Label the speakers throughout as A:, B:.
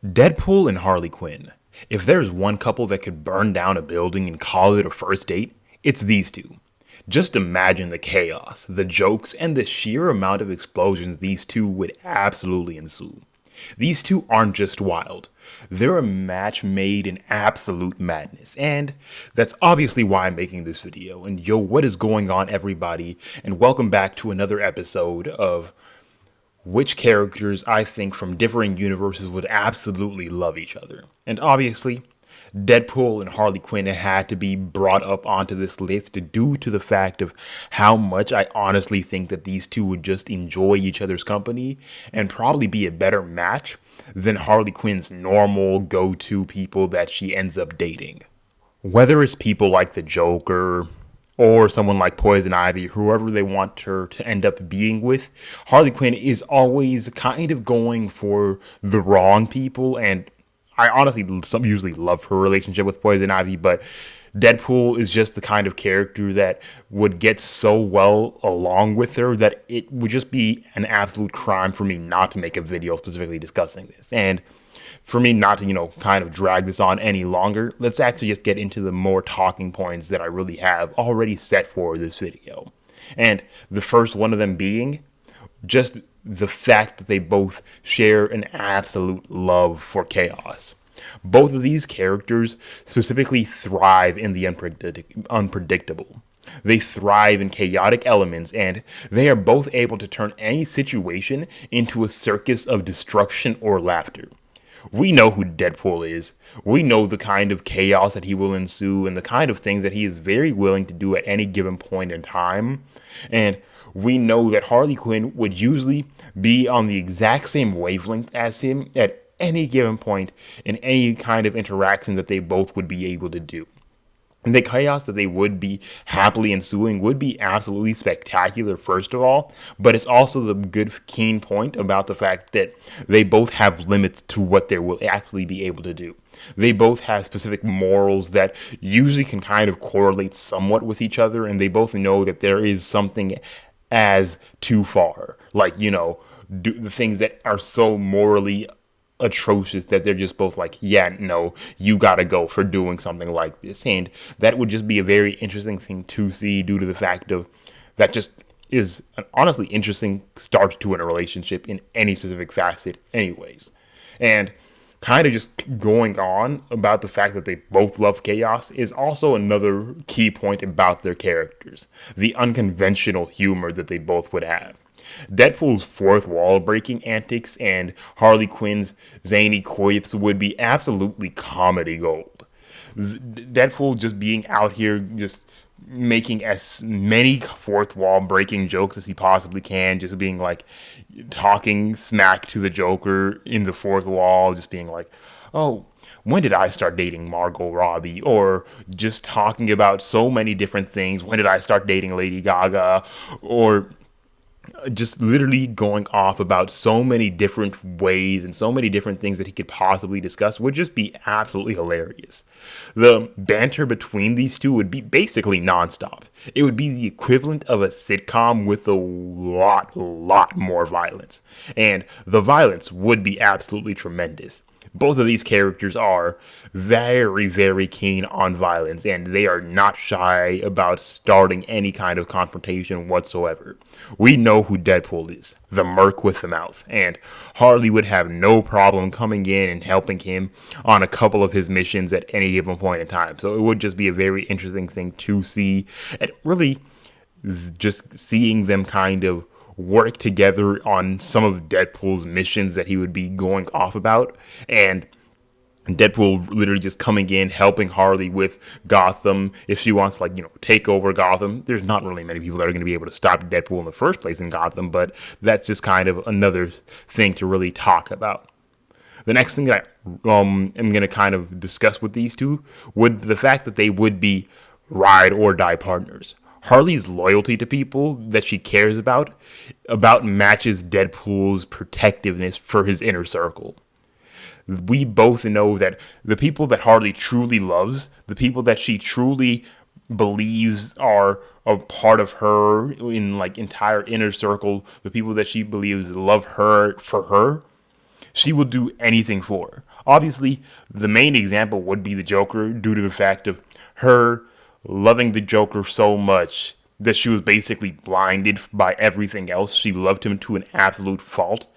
A: Deadpool and Harley Quinn. If there's one couple that could burn down a building and call it a first date, it's these two. Just imagine the chaos, the jokes, and the sheer amount of explosions these two would absolutely ensue. These two aren't just wild, they're a match made in absolute madness, and that's obviously why I'm making this video. And yo, what is going on, everybody? And welcome back to another episode of which characters I think from differing universes would absolutely love each other. And obviously, Deadpool and Harley Quinn had to be brought up onto this list due to the fact of how much I honestly think that these two would just enjoy each other's company and probably be a better match than Harley Quinn's normal go-to people that she ends up dating. Whether it's people like the Joker, or someone like Poison Ivy, whoever they want her to end up being with, Harley Quinn is always kind of going for the wrong people. And I honestly usually love her relationship with Poison Ivy, but Deadpool is just the kind of character that would get so well along with her that it would just be an absolute crime for me not to make a video specifically discussing this. And for me not to, kind of drag this on any longer, let's actually just get into the more talking points that I really have already set for this video. And the first one of them being just the fact that they both share an absolute love for chaos. Both of these characters specifically thrive in the unpredictable. They thrive in chaotic elements, and they are both able to turn any situation into a circus of destruction or laughter. We know who Deadpool is. We know the kind of chaos that he will ensue and the kind of things that he is very willing to do at any given point in time. And we know that Harley Quinn would usually be on the exact same wavelength as him at any given point in any kind of interaction that they both would be able to do. And the chaos that they would be happily ensuing would be absolutely spectacular, first of all, but it's also the good, keen point about the fact that they both have limits to what they will actually be able to do. They both have specific morals that usually can kind of correlate somewhat with each other, and they both know that there is something as too far. Like, do the things that are so morally atrocious that they're just both like, yeah, no, you gotta go for doing something like this. And that would just be a very interesting thing to see due to the fact of that just is an honestly interesting start to a relationship in any specific facet anyways. And kind of just going on about the fact that they both love chaos is also another key point about their characters, the unconventional humor that they both would have. Deadpool's fourth wall breaking antics and Harley Quinn's zany quips would be absolutely comedy gold. Deadpool just being out here just making as many fourth wall breaking jokes as he possibly can, just being like talking smack to the Joker in the fourth wall, just being like, oh, when did I start dating Margot Robbie? Or just talking about so many different things. When did I start dating Lady Gaga? Or just literally going off about so many different ways and so many different things that he could possibly discuss would just be absolutely hilarious. The banter between these two would be basically nonstop. It would be the equivalent of a sitcom with a lot more violence. And the violence would be absolutely tremendous. Both of these characters are very, very keen on violence, and they are not shy about starting any kind of confrontation whatsoever. We know who Deadpool is, the merc with the mouth, and Harley would have no problem coming in and helping him on a couple of his missions at any given point in time. So it would just be a very interesting thing to see, and really just seeing them kind of work together on some of Deadpool's missions that he would be going off about, and Deadpool literally just coming in, helping Harley with Gotham. If she wants to, take over Gotham, there's not really many people that are going to be able to stop Deadpool in the first place in Gotham, but that's just kind of another thing to really talk about. The next thing that I am going to kind of discuss with these two would the fact that they would be ride or die partners. Harley's loyalty to people that she cares about matches Deadpool's protectiveness for his inner circle. We both know that the people that Harley truly loves, the people that she truly believes are a part of her in entire inner circle, the people that she believes love her for her, she will do anything for. Obviously, the main example would be the Joker due to the fact of her loving the Joker so much that she was basically blinded by everything else. She loved him to an absolute fault.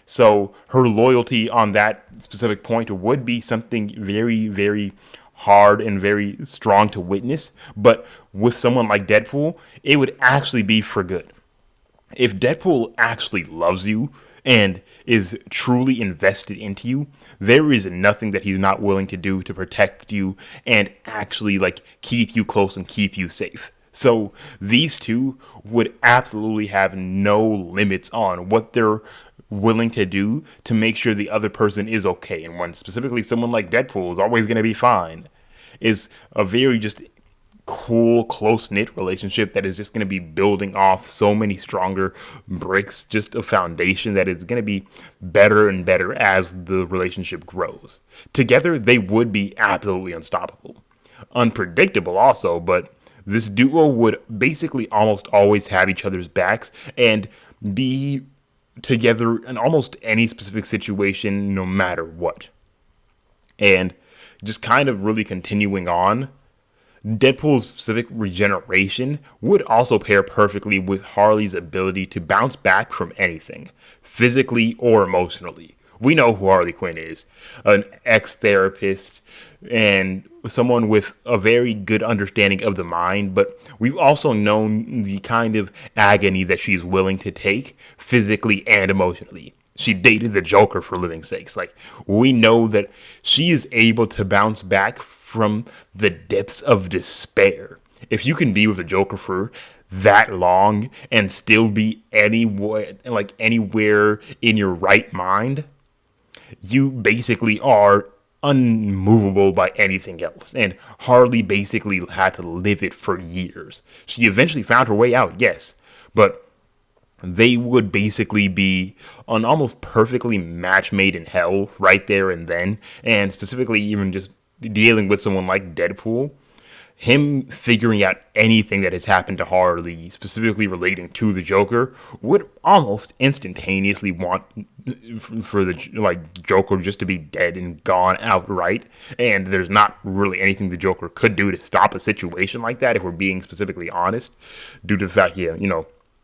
A: So her loyalty on that specific point would be something very, very hard and very strong to witness. But with someone like Deadpool, it would actually be for good. If Deadpool actually loves you and is truly invested into you, there is nothing that he's not willing to do to protect you and actually like keep you close and keep you safe. So these two would absolutely have no limits on what they're willing to do to make sure the other person is okay. And when specifically someone like Deadpool is always going to be fine, is a very just cool, close knit relationship that is just going to be building off so many stronger bricks, just a foundation that is going to be better and better as the relationship grows. Together, they would be absolutely unstoppable. Unpredictable, also, but this duo would basically almost always have each other's backs and be together in almost any specific situation, no matter what. And just kind of really continuing on, Deadpool's specific regeneration would also pair perfectly with Harley's ability to bounce back from anything, physically or emotionally. We know who Harley Quinn is, an ex-therapist and someone with a very good understanding of the mind, but we've also known the kind of agony that she's willing to take physically and emotionally. She dated the Joker for living sakes. Like, we know that she is able to bounce back from the depths of despair. If you can be with the Joker for that long and still be anywhere in your right mind, you basically are unmovable by anything else. And Harley basically had to live it for years. She eventually found her way out, yes, but they would basically be an almost perfectly match made in hell right there and then. And specifically, even just dealing with someone like Deadpool, him figuring out anything that has happened to Harley, specifically relating to the Joker, would almost instantaneously want for the Joker just to be dead and gone outright. And there's not really anything the Joker could do to stop a situation like that, if we're being specifically honest, due to the fact,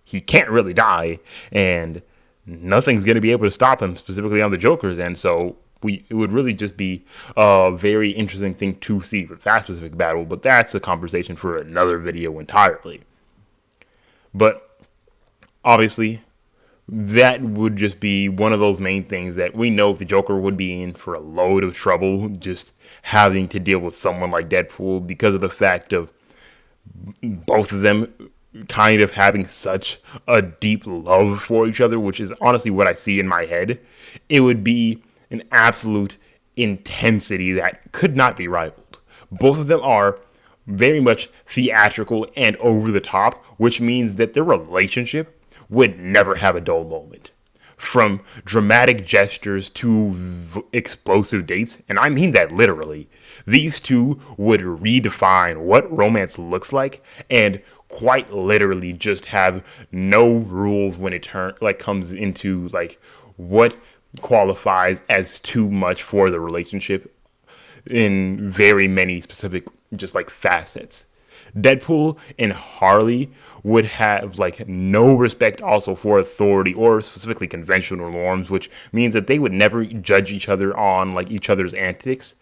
A: he can't really die, and nothing's going to be able to stop him, specifically on the Joker's end. So it would really just be a very interesting thing to see with that specific battle, but that's a conversation for another video entirely. But obviously, that would just be one of those main things that we know the Joker would be in for a load of trouble, just having to deal with someone like Deadpool, because of the fact of both of them kind of having such a deep love for each other, which is honestly what I see in my head. It would be an absolute intensity that could not be rivaled. Both of them are very much theatrical and over the top, which means that their relationship would never have a dull moment. From dramatic gestures to explosive dates, and I mean that literally, these two would redefine what romance looks like, and quite literally just have no rules when it comes into what qualifies as too much for the relationship in very many specific facets. Deadpool and Harley would have no respect also for authority or specifically conventional norms, which means that they would never judge each other on each other's antics.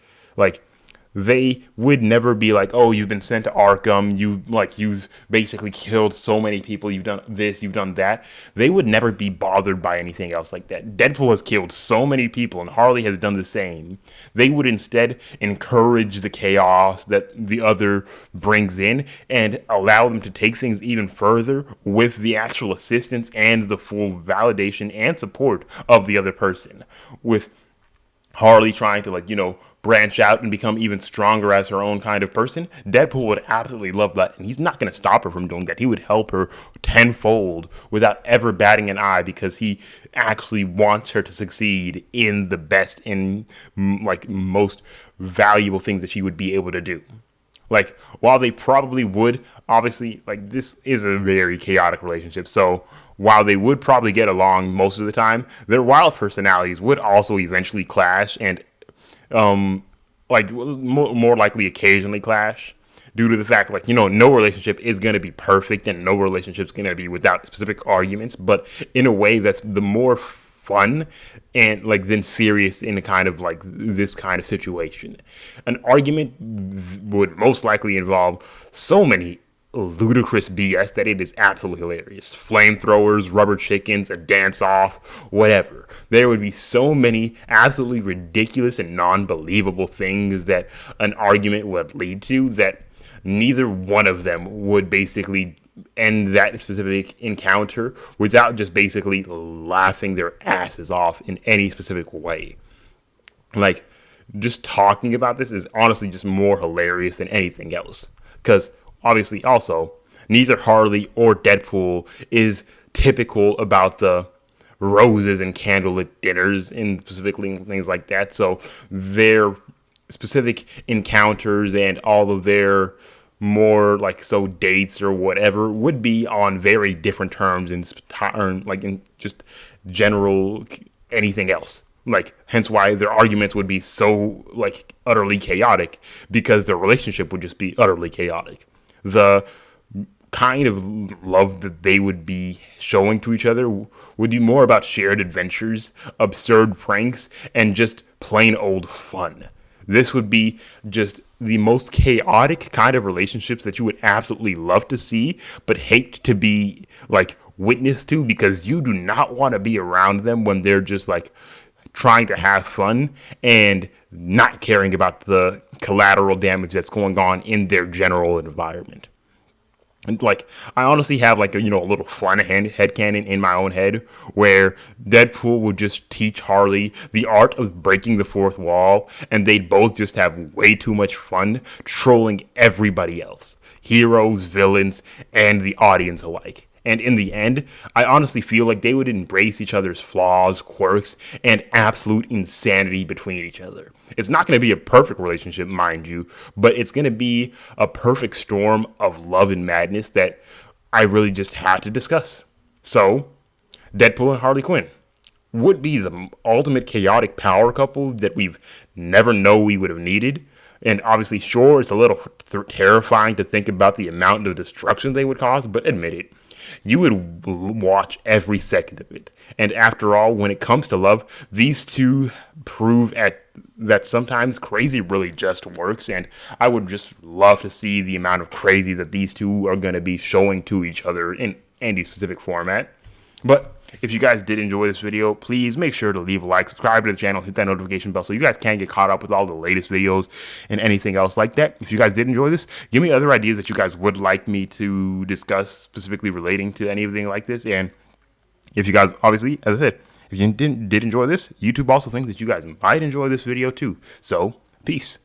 A: They would never be oh, you've been sent to Arkham, you've basically killed so many people, you've done this, you've done that. They would never be bothered by anything else like that. Deadpool has killed so many people, and Harley has done the same. They would instead encourage the chaos that the other brings in and allow them to take things even further with the actual assistance and the full validation and support of the other person. With Harley trying to branch out and become even stronger as her own kind of person, Deadpool would absolutely love that, and he's not going to stop her from doing that. He would help her tenfold without ever batting an eye, because he actually wants her to succeed in the best and most valuable things that she would be able to do. While they probably would, obviously, this is a very chaotic relationship, so while they would probably get along most of the time, their wild personalities would also eventually clash, and like more likely occasionally clash due to the fact like no relationship is going to be perfect and no relationship is going to be without specific arguments, but in a way that's the more fun and like then serious in a kind of like this kind of situation. An argument would most likely involve so many ludicrous BS that it is absolutely hilarious. Flamethrowers, rubber chickens, a dance off, whatever. There would be so many absolutely ridiculous and non believable things that an argument would lead to that neither one of them would basically end that specific encounter without just basically laughing their asses off in any specific way. Like, just talking about this is honestly just more hilarious than anything else. Because obviously, also, neither Harley or Deadpool is typical about the roses and candlelit dinners and specifically things like that. So their specific encounters and all of their more like so dates or whatever would be on very different terms in like in just general anything else. Like, hence why their arguments would be so like utterly chaotic, because their relationship would just be utterly chaotic. The kind of love that they would be showing to each other would be more about shared adventures, absurd pranks, and just plain old fun. This would be just the most chaotic kind of relationships that you would absolutely love to see, but hate to be like witness to, because you do not want to be around them when they're just like trying to have fun and not caring about the collateral damage that's going on in their general environment. And like, I honestly have like a little fun headcanon in my own head where Deadpool would just teach Harley the art of breaking the fourth wall, and they'd both just have way too much fun trolling everybody else, heroes, villains, and the audience alike. And in the end, I honestly feel like they would embrace each other's flaws, quirks, and absolute insanity between each other. It's not going to be a perfect relationship, mind you, but it's going to be a perfect storm of love and madness that I really just had to discuss. So, Deadpool and Harley Quinn would be the ultimate chaotic power couple that we've never know we would have needed. And obviously, sure, it's a little terrifying to think about the amount of destruction they would cause, but admit it, you would watch every second of it. And after all, when it comes to love, these two prove that sometimes crazy really just works. And I would just love to see the amount of crazy that these two are going to be showing to each other in any specific format. But if you guys did enjoy this video, please make sure to leave a like, subscribe to the channel, hit that notification bell so you guys can get caught up with all the latest videos and anything else like that. If you guys did enjoy this, give me other ideas that you guys would like me to discuss specifically relating to anything like this. And if you guys, obviously, as I said, if you did enjoy this, YouTube also thinks that you guys might enjoy this video too. So, peace.